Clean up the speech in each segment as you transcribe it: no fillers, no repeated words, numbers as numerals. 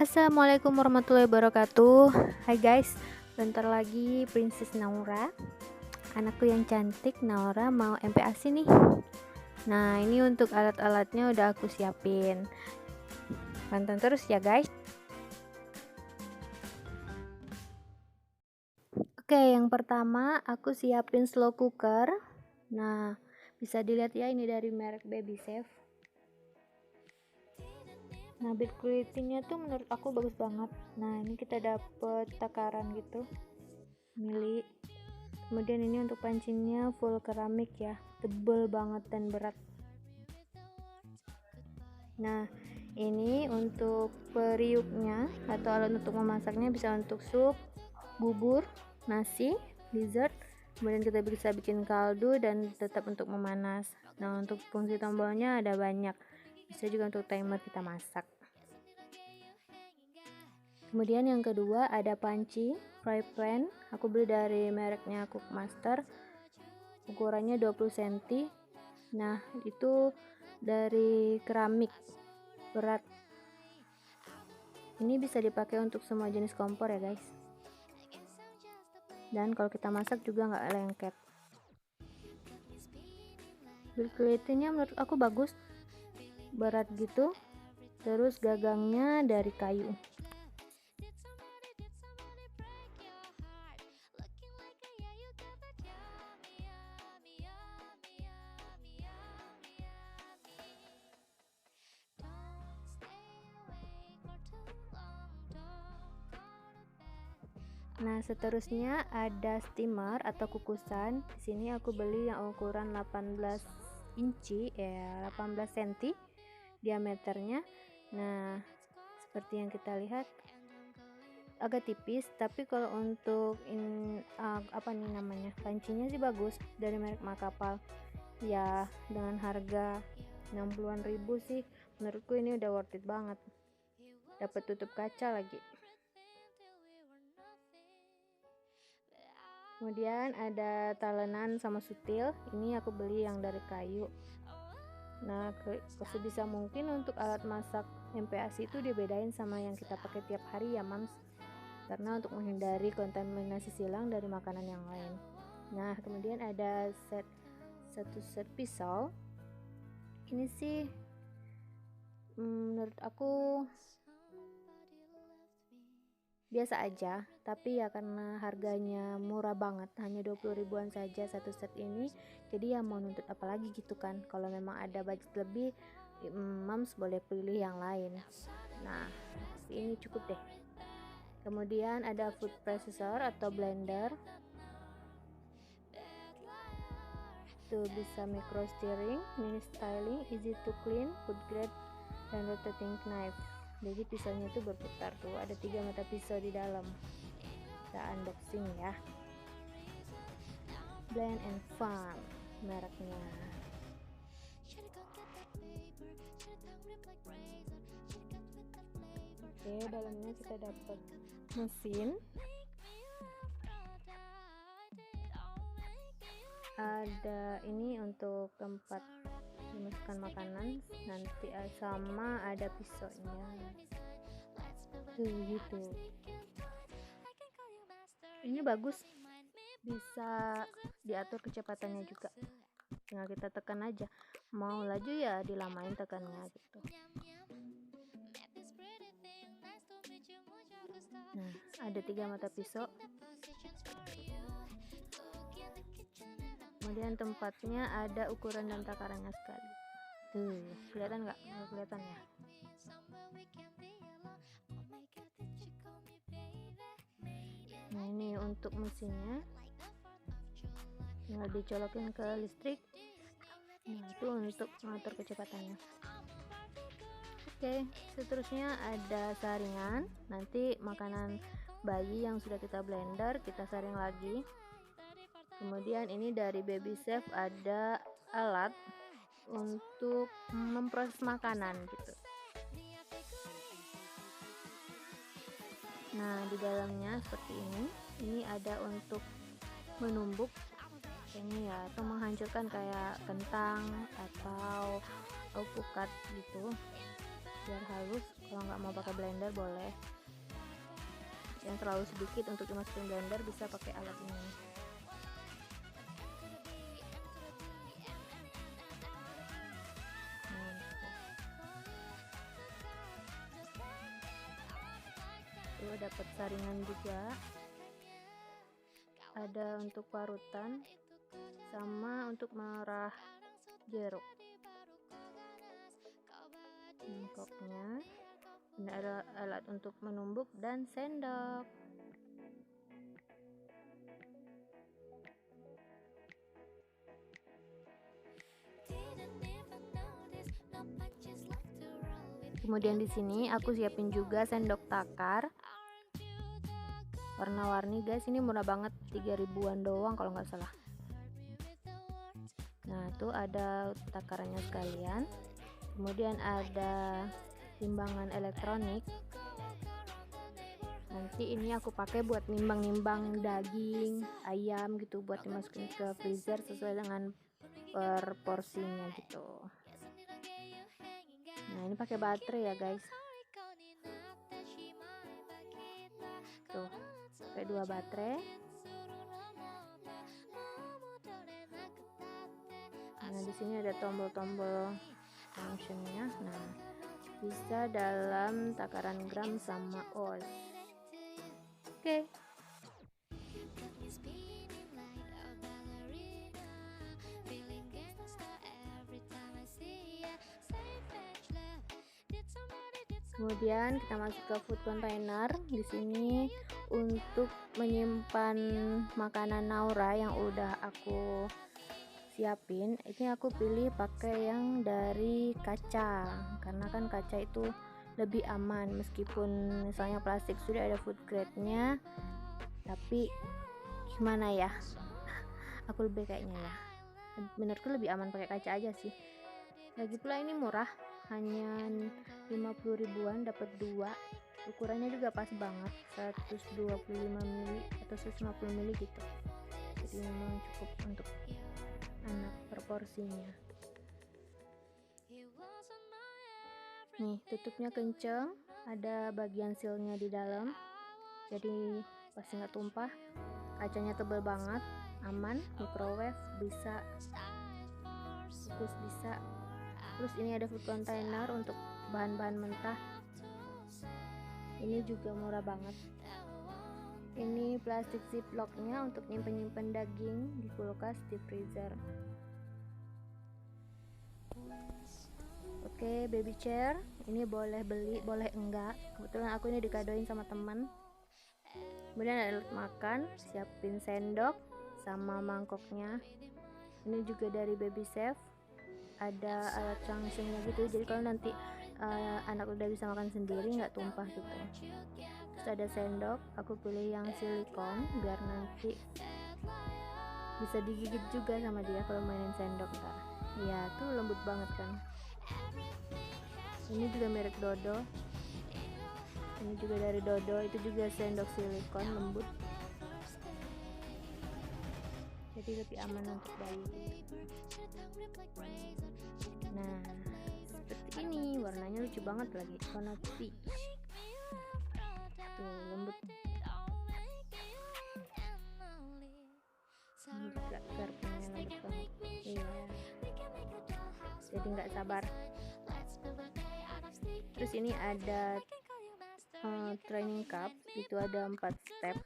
Assalamualaikum warahmatullahi wabarakatuh. Hai guys, bentar lagi Princess Naura, anakku yang cantik Naura mau MPASI nih. Nah, ini untuk alat-alatnya udah aku siapin. Pantau terus ya guys. Oke, yang pertama aku siapin slow cooker. Nah, bisa dilihat ya, ini dari merek Baby Safe. Nah, build quality-nya tuh menurut aku bagus banget. Nah, ini kita dapet takaran gitu mili. Kemudian ini untuk pancinya full keramik ya, tebel banget dan berat. Nah, ini untuk periuknya atau alat untuk memasaknya, bisa untuk sup, bubur, nasi, dessert. Kemudian kita bisa bikin kaldu dan tetap untuk memanas. Nah, untuk fungsi tombolnya ada banyak, bisa juga untuk timer kita masak. Kemudian yang kedua ada panci fry pan, aku beli dari mereknya Cookmaster, ukurannya 20 cm. Nah, itu dari keramik berat. Ini bisa dipakai untuk semua jenis kompor ya guys, dan kalau kita masak juga nggak lengket. Build quality-nya menurut aku bagus, berat gitu. Terus gagangnya dari kayu. Nah, seterusnya ada steamer atau kukusan. Di sini aku beli yang ukuran 18 inci ya, 18 cm diameternya. Nah, seperti yang kita lihat agak tipis, tapi kalau untuk pancinya sih bagus, dari merek Makapal ya, dengan harga 60-an ribu sih menurutku ini udah worth it banget. Dapat tutup kaca lagi. Kemudian ada talenan sama sutil, ini aku beli yang dari kayu. Nah, sebisa mungkin untuk alat masak MPASI itu dibedain sama yang kita pakai tiap hari ya mams, karena untuk menghindari kontaminasi silang dari makanan yang lain. Nah, kemudian ada satu set pisau. Ini sih menurut aku biasa aja, tapi ya karena harganya murah banget, hanya 20 ribuan saja satu set ini, jadi ya mau nuntut apa lagi gitu kan. Kalau memang ada budget lebih, mams boleh pilih yang lain. Nah, ini cukup deh. Kemudian ada food processor atau blender, tuh bisa micro stirring, mini styling, easy to clean, food grade, dan rotating knife. Jadi pisaunya itu berputar tuh, ada 3 mata pisau di dalam. Kita unboxing ya. Blend and Fun mereknya. Oke, dalamnya kita dapat mesin, ada ini untuk tempat memasukkan makanan nanti, sama ada pisaunya tuh gitu. Ini bagus, bisa diatur kecepatannya juga, tinggal kita tekan aja, mau laju ya dilamain tekannya gitu. Nah, ada 3 mata pisau. Kemudian tempatnya ada ukuran dan takarannya sekali. Tuh, kelihatan nggak? Kelihatan ya. Nah, ini untuk mesinnya, tinggal dicolokin ke listrik. Nah, itu untuk mengatur kecepatannya. Oke, seterusnya ada saringan. Nanti makanan bayi yang sudah kita blender kita saring lagi. Kemudian ini dari Baby Chef ada alat untuk memproses makanan gitu. Nah, di dalamnya seperti ini. Ini ada untuk menumbuk ini ya, atau menghancurkan kayak kentang atau alpukat gitu, biar halus. Kalau nggak mau pakai blender boleh. Yang terlalu sedikit untuk dimasukin blender bisa pakai alat ini. Tuh dapat saringan juga. Ada untuk parutan sama untuk merah jeruk. Mangkoknya. Ini ada alat untuk menumbuk dan sendok. Kemudian di sini aku siapin juga sendok takar warna-warni guys, ini murah banget, 3.000-an doang kalau nggak salah. Nah, itu ada takarannya sekalian. Kemudian ada timbangan elektronik. Nanti ini aku pakai buat nimbang-nimbang daging ayam gitu, buat dimasukin ke freezer sesuai dengan per porsinya gitu. Nah, ini pakai baterai ya guys. Tuh, pakai 2 baterai. Nah, di sini ada tombol-tombol functionnya. Nah, bisa dalam takaran gram sama oz. Oke. Kemudian kita masuk ke food container. Di sini untuk menyimpan makanan Naura yang udah aku siapin, ini aku pilih pakai yang dari kaca, karena kan kaca itu lebih aman. Meskipun misalnya plastik sudah ada food grade-nya, tapi gimana ya, aku lebih kayaknya ya, menurutku lebih aman pakai kaca aja sih. Lagi pula ini murah, hanya 50 ribuan dapat 2. Ukurannya juga pas banget, 125 ml atau 150 ml gitu. Jadi memang cukup untuk anak proporsinya. Nih, tutupnya kenceng, ada bagian sealnya di dalam, jadi pasti nggak tumpah. Kacanya tebal banget, aman, microwave bisa, kukus bisa. Terus ini ada food container untuk bahan-bahan mentah. Ini juga murah banget. Ini plastik ziplocknya untuk nyimpen-nyimpen daging di kulkas, di freezer. Oke, baby chair. Ini boleh beli, boleh enggak. Kebetulan aku ini dikadoin sama teman. Kemudian ada alat makan, siapin sendok sama mangkoknya. Ini juga dari Baby Chef. Ada alat langsungnya gitu, jadi kalau nanti anak udah bisa makan sendiri nggak tumpah gitu. Terus ada sendok, aku pilih yang silikon biar nanti bisa digigit juga sama dia kalau mainin sendok ntar. Ya tuh lembut banget kan. Ini juga merek Dodo. Ini juga dari Dodo, itu juga sendok silikon lembut. Jadi lebih aman untuk bayi. Nah, seperti ini, warnanya lucu banget lagi, warna pink. Tuh, lembut. Juga garpunya lembut banget. Iya. Jadi nggak sabar. Terus ini ada training cup, itu ada 4 step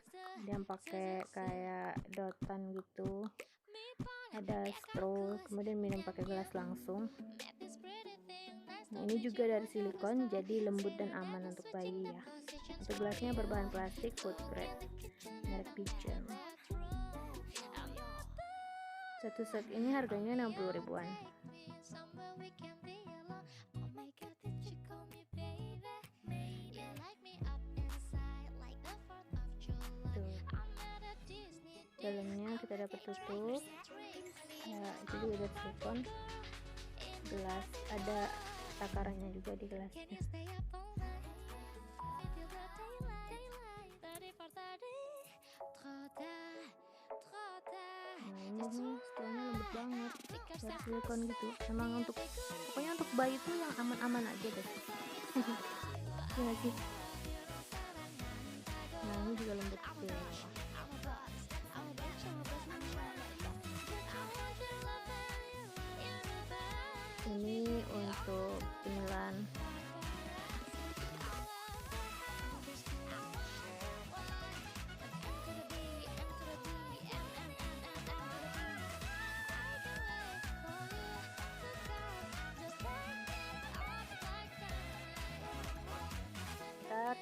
yang pakai kayak dotan gitu. Ada straw, kemudian minum pakai gelas langsung. Nah, ini juga dari silikon, jadi lembut dan aman untuk bayi ya. Untuk gelasnya berbahan plastik food grade merek Pigeon. Satu set ini harganya 60 ribuan. Dalamnya kita dapat tutup ya, itu juga ada silikon, gelas, ada takarannya juga di gelasnya. Nah ini nih setelahnya lembut banget dari silikon gitu, emang untuk pokoknya untuk bayi itu yang aman-aman aja deh. Ya gak sih? Nah ini juga lembut tuh. Ini untuk cemilan.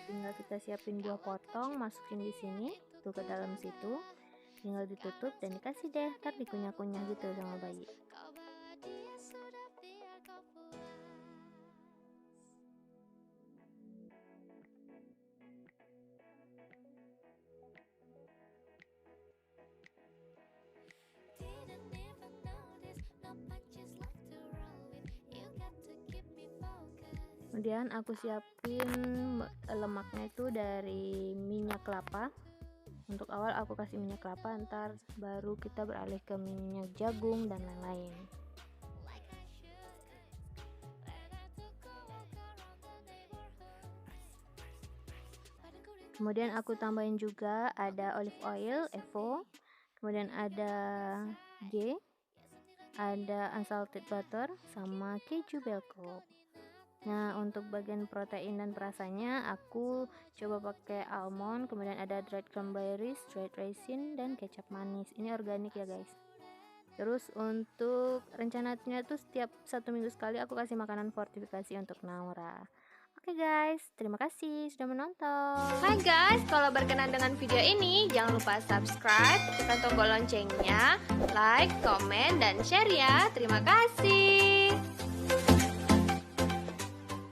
Tinggal kita siapin 2 potong, masukin di sini tuh ke dalam situ, tinggal ditutup dan dikasih deh, ntar dikunyah-kunyah gitu sama bayi. Kemudian aku siapin lemaknya itu dari minyak kelapa. Untuk awal aku kasih minyak kelapa, ntar baru kita beralih ke minyak jagung dan lain-lain. Kemudian aku tambahin juga ada olive oil Evo, kemudian ada G, ada unsalted butter, sama keju bell curd. Nah untuk bagian protein dan perasanya aku coba pakai almond, kemudian ada dried cranberries, dried raisin, dan kecap manis. Ini organik ya guys. Terus untuk rencananya tuh setiap 1 minggu sekali aku kasih makanan fortifikasi untuk Naura. Oke guys, terima kasih sudah menonton. Hai guys, kalau berkenan dengan video ini jangan lupa subscribe, tekan tombol loncengnya, like, komen, dan share ya. Terima kasih.